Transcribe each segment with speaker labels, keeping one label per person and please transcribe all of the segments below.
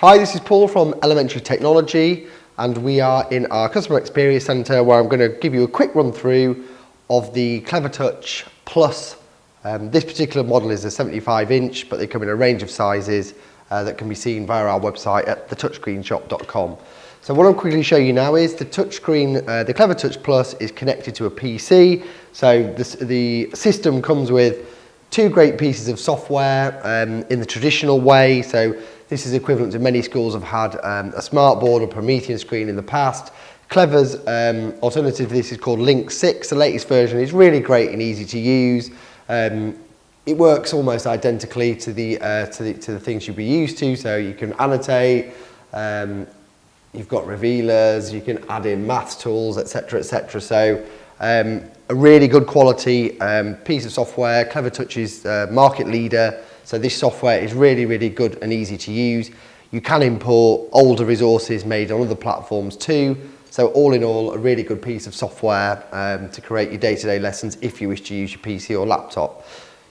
Speaker 1: Hi, this is Paul from Elementary Technology, and we are in our Customer Experience Centre where I'm going to give you a quick run through of the Clevertouch Plus. This particular model is a 75-inch, but they come in a range of sizes that can be seen via our website at thetouchscreenshop.com. So what I'll quickly show you now is the touchscreen, the Clevertouch Plus is connected to a PC. So the system comes with two great pieces of software in the traditional way. So this is equivalent to many schools have had a smartboard or Promethean screen in the past. Clever's alternative to this is called Link 6. The latest version is really great and easy to use. It works almost identically to the things you'd be used to. So you can annotate, you've got revealers, you can add in maths tools, etc., etc. So a really good quality piece of software. Clevertouch is market leader. So this software is really, really good and easy to use. You can import older resources made on other platforms too. So all in all, a really good piece of software to create your day-to-day lessons if you wish to use your PC or laptop.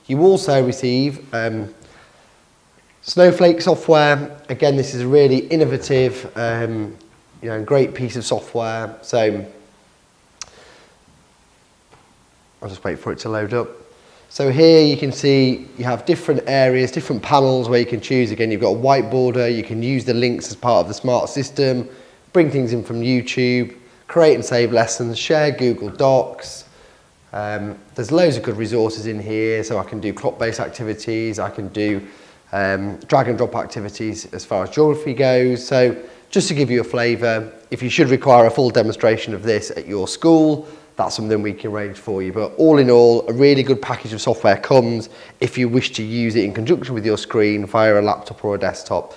Speaker 1: You also receive Snowflake software. Again, this is a really innovative, great piece of software. So I'll just wait for it to load up. So here you can see you have different areas, different panels where you can choose. Again, you've got a whiteboarder, you can use the links as part of the smart system, bring things in from YouTube, create and save lessons, share Google Docs. There's loads of good resources in here, so I can do clock-based activities, I can do drag and drop activities as far as geography goes. So just to give you a flavour, if you should require a full demonstration of this at your school, that's something we can arrange for you. But all in all, a really good package of software comes if you wish to use it in conjunction with your screen via a laptop or a desktop.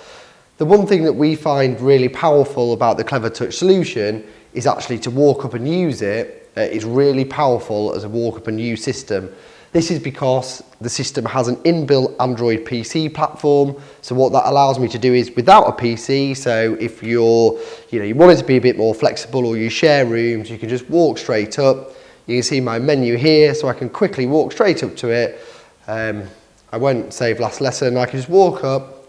Speaker 1: The one thing that we find really powerful about the Clevertouch solution is actually to walk up and use it. It's really powerful as a walk up and use system. This is because the system has an inbuilt Android PC platform. So what that allows me to do is without a PC, so if you want it to be a bit more flexible or you share rooms, you can just walk straight up. You can see my menu here, so I can quickly walk straight up to it. I won't save last lesson. I can just walk up,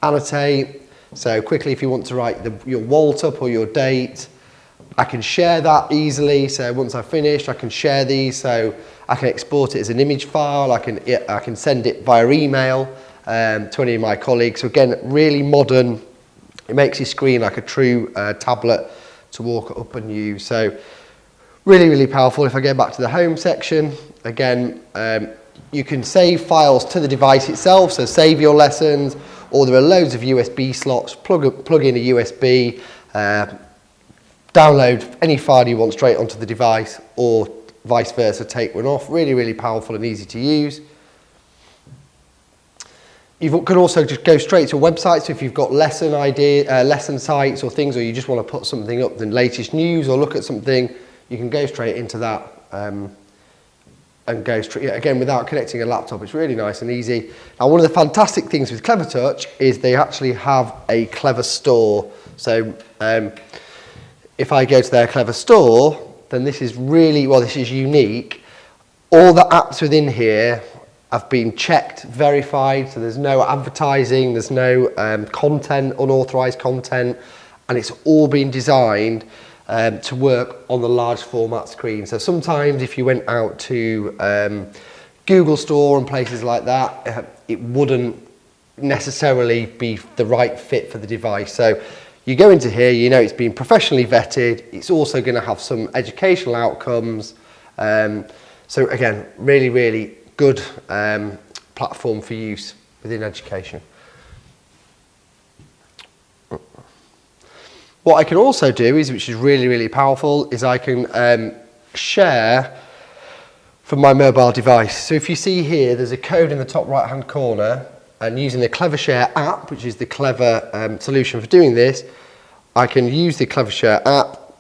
Speaker 1: annotate. So quickly, if you want to write your WALT up or your date, I can share that easily. So once I've finished, I can share these. So I can export it as an image file. I can send it via email to any of my colleagues. So again, really modern. It makes your screen like a true tablet to walk up and use. So really, really powerful. If I go back to the home section, again, you can save files to the device itself. So save your lessons, or there are loads of USB slots. Plug in a USB. Download any file you want straight onto the device, or vice versa, take one off. Really, really powerful and easy to use. You can also just go straight to a website. So if you've got lesson sites or things, or you just want to put something up, the latest news, or look at something, you can go straight into that and go straight, again, without connecting a laptop. It's really nice and easy. Now, one of the fantastic things with Clevertouch is they actually have a Clever store. So if I go to their Clever store, then this is unique. All the apps within here have been checked, verified, so there's no advertising, there's no unauthorized content, and it's all been designed to work on the large format screen. So sometimes if you went out to Google Store and places like that, it wouldn't necessarily be the right fit for the device. So you go into here, it's been professionally vetted. It's also going to have some educational outcomes. So again, really, really good platform for use within education. What I can also do which is really, really powerful, is I can share from my mobile device. So if you see here, there's a code in the top right-hand corner, and using the Clevershare app, which is the Clever solution for doing this, I can use the Clevershare app.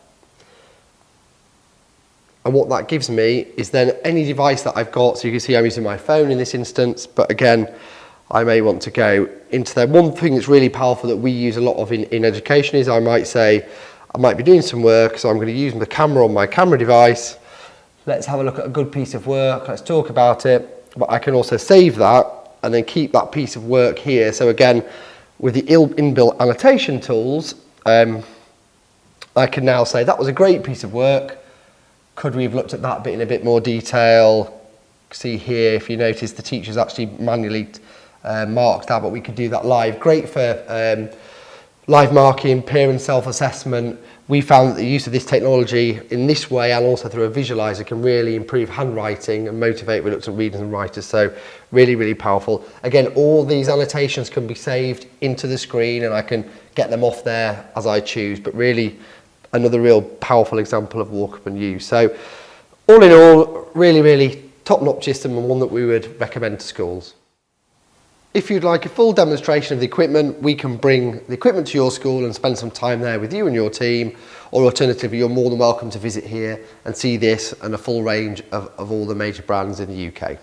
Speaker 1: And what that gives me is then any device that I've got, so you can see I'm using my phone in this instance, but again, I may want to go into there. One thing that's really powerful that we use a lot of in education is I might be doing some work, so I'm going to use the camera on my camera device. Let's have a look at a good piece of work, let's talk about it, but I can also save that and then keep that piece of work here. So again, with the inbuilt annotation tools, I can now say that was a great piece of work. Could we have looked at that bit in a bit more detail? See here, if you notice, the teacher's actually manually marked that, but we could do that live. Great for live marking, peer and self-assessment. We found that the use of this technology in this way and also through a visualizer can really improve handwriting and motivate reluctant readers and writers. So really, really powerful. Again, all these annotations can be saved into the screen and I can get them off there as I choose, but really another real powerful example of walk up and use. So all in all, really, really top-notch system and one that we would recommend to schools. If you'd like a full demonstration of the equipment, we can bring the equipment to your school and spend some time there with you and your team, or alternatively, you're more than welcome to visit here and see this and a full range of all the major brands in the UK.